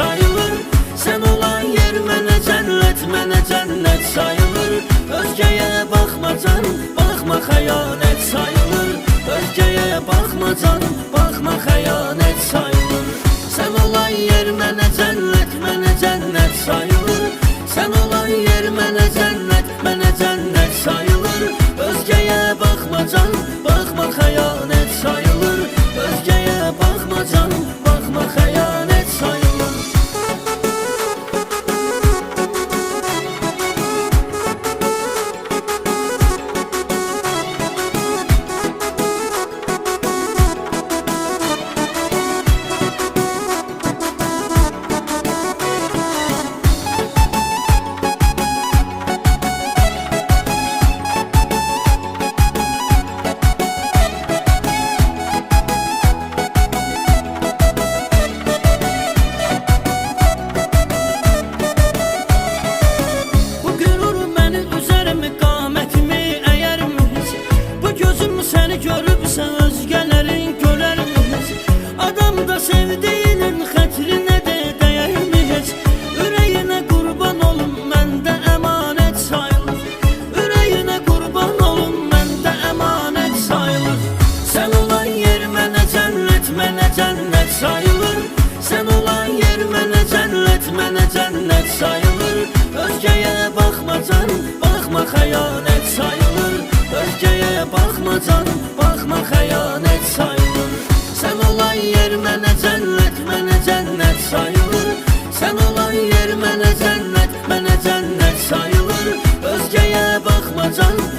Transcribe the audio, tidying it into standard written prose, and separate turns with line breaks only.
sayılır. Sen olan yer mənə cənnət sayılır. Özgəyə baxma canım, baxma xəyanət sayılır. Özgəyə baxma canım, baxma xəyanət sayılır. Sen olan yer mənə cənnət sayılır. Sen olan yer mənə cənnət sayılır. Özgəyə baxma canım, baxma xəyanət sayılır. Özgəyə baxma canım, baxma xəyanət sayılır. Görübsən özgələrin görər mi heç? Adam da sevdiğinin xətrinə də dəyər mi heç? Ürəyinə qurban olum, məndə əmanət sayılır. Ürəyinə qurban olum, məndə əmanət sayılır. Sən olan yer mənə cənnət sayılır. Sən olan yer mənə cənnət sayılır. Özgəyə baxma canım, baxma xəyanət sayılır. Özgəyə baxma canım, baxma xəyanət sayılır. Sən olan yer mənə cənnət sayılır. Sən olan yer mənə cənnət sayılır. Özgəyə baxma canım,